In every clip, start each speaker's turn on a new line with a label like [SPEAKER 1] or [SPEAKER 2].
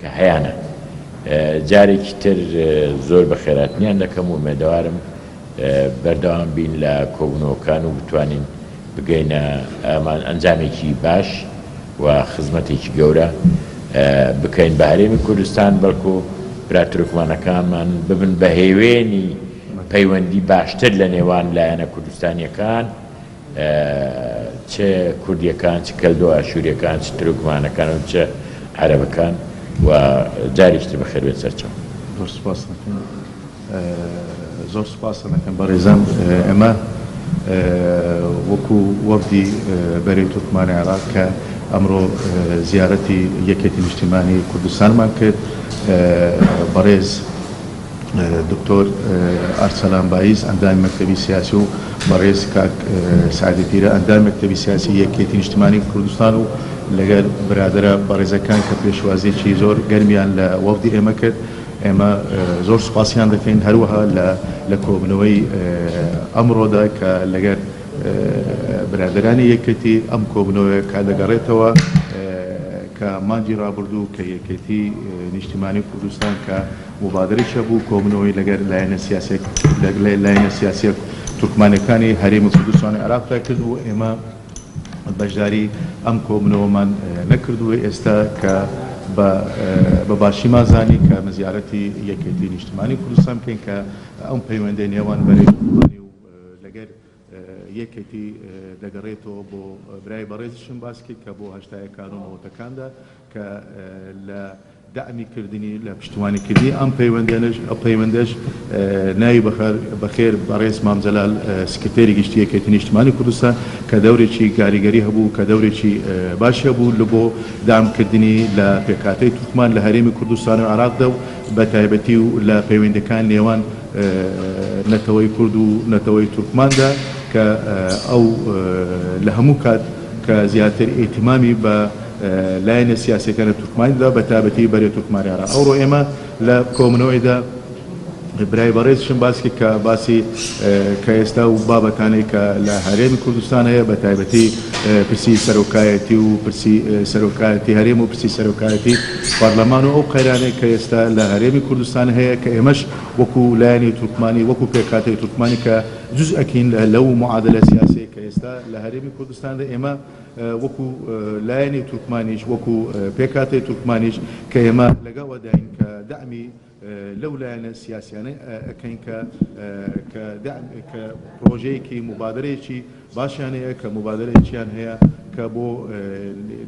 [SPEAKER 1] کە هەیەە جارێکی تر زۆر بە خێراتنیان دەکەم و مێدەوارم بەردەوام بین لە کۆبوونەوەکان و بتوانین بگەینە ئەنجامێکی باش و خزمەتێکی گەورە بکەین بە هەرێمی کوردستان بەڵکو برا تورکمانەکانمان ببن بە هێوێنی پەیوەندی باشتر لە نێوان لایەنە کوردستانیەکان چه کوردیەکان چ کەلدۆ ئاشووریەکان چ تورکمانەکان و چه عەرەبەکان و جارێکتر بەخێر بێت سەرچەوە.
[SPEAKER 2] زۆر سوپاس دەکەم زۆر سوپاس دەکەم بەڕێزم ئێمە وەکو وەفدی بەرەی تورکمانی عێراق کە ئەمڕۆ زیارەتی یەکێتی نیشتیمانی کوردستانمان کرد بەڕێز دکتۆر ئارسەلان بایز ئەندامی مەکتەبی سیاسی و بەڕێز کاک سعدی پیرە ئەندامی مەکتەبی سیاسی یەکێتی نیشتیمانی کوردستان و لەگەر برادرە بەڕێزەکان کە پێشوازیی زۆر گەرمیان لە وەفدی ئێمە کرد ئێمە زۆر سوپاسیان دەکەین هەروەها لە کۆبنەوەی ئەمڕۆدا کە لەگەر برادرانی یەکێتی ئەم کۆبنەوەی کە دەگەڕێتەوە کە مانجی ڕابردوو کە یەکێتی نیشتیمانی کوردستان کە مبادرەیە بوو کۆبنەوەی لەگەر لایەنە سیاسی تورکمانەکانی هەرێمی کوردستانی عێراقدا کرد و ئێمە بەشداری ئەم کۆبنەوەمان نەکردووە ئێستا کە بە باشیمان زانی کە مەزیارەتی یەکێتی نیشتیمانی کوردستان بکەین کە ئەم پەیوەندی نێوان بەرەی تورکمانی و لەگەر یەکێتی دەگەڕێتەوە بۆ برای بەڕێزیشم باس کرد کە بۆ هەشتای کارۆنەوەتەکاندا کە لە دعمیکردنی لە پشتیوانیکردنی ئەم پەیوەندەش ناوی بەخێر بەڕێز مامجەلال سکرتێری گشتی یەکێتی نیشتیمانی کوردستان کە دەورێکی کاریگەری هەبوو کە دەورێکی باش هەبوو لە بۆ دامکردنی لە پێکاتەی تورکمان لە هەرێمی کوردستان و عێراقدا و بە تایبەتی و لە پەیوەندەکان نێوان نەتەوەی کورد و نەتەوەی تورکماندا کە ئەو لە هەموو کات کە زیاتر ئیتیمامی بە لایەنە سیاسیەکانە تورکمانیدا بە تایبەتی بەرەی تورکمانی عێراق ئەوڕۆ ئێمە لە کۆبنەوەیدا برای بەڕێزشم باسی کە باسی کە ئێستا و بابەتانەی کە لە هەرێمی کوردستان هەیە بە تایبەتی پرسی سەرۆکایەتی و پرسی سەرۆکایەتی هەرێم و پرسی سەرۆکایەتی پارلەمان و ئەو قەیرانەی کە ئێستا لە هەرێمی کوردستان هەیە کە ئێمەش وەکو لایەنی تورکمانی وەکو پێکاتەی تورکمانی کە جزئەکەین لەو معادلە سیاسی کە ئێستا لە هەرێمی کوردستاندا ئێمە وەکو لایەنی تورکمانیش وەکو پێکاتەی تورکمانیش کە ئێمە لەگەڵەوە داین کە دعمی لەو لایەنە سیاسیانە ئەەکەین کە پرۆژەیەکی مبادرەیەکی باشیان هەیە کە مبادرەیەکیان هەیە کە بۆ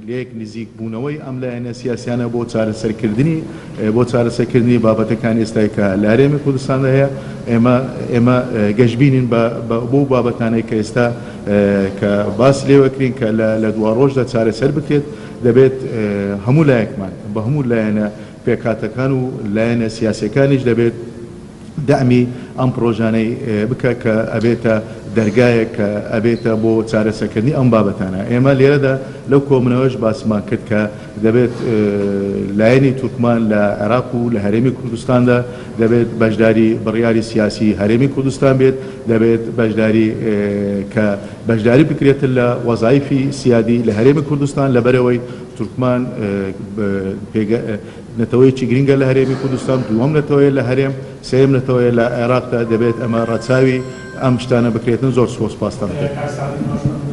[SPEAKER 2] لێک نزیک بوونەوەی ئەم لایەنە سیاسیانە بۆ چارەسەرکردنی بابەتەکان ئێستای کە لە هەرێمی کوردستاندا هەیە ئێمە گەشتبینین بۆ بابەتانەی کە ئێستا کە باس لێوەکرین کە لە دوا ڕۆژدا چارەسەر بکرێت دەبێت هەموو لایەکمان بە هەموو لایەنە پێکاتەکان و لایەنە سیاسیەکانیش دەبێت دعمی ئەم پرۆژانەی بکە کە ئەبێتە دەرگایە کە ئەبێتە بۆ چارەسەرکردنی ئەم بابەتانە ئێمە لێرەدا لەو کۆبنەوەش باسمان کرد کە دەبێت لایەنی تورکمان لە عێراق و لە هەرێمی کوردستاندا دەبێت بەشداری بڕیاری سیاسی هەرێمی کوردستان بێت دەبێت بەشداری بکرێتن لە وەزایفی سیادی لە هەرێمی کوردستان لەبەرەوەی تورکمان نەتەوەیکی گرنگە لە هەرێمی کوردستان دووەم نەتەوەیە لە هەرێم سێم نەتەوەیە لە عێراقدا دەبێت ئەمە ڕەچاوی ئەم شتانە بکرێتن زۆر سپاسان دەکەم.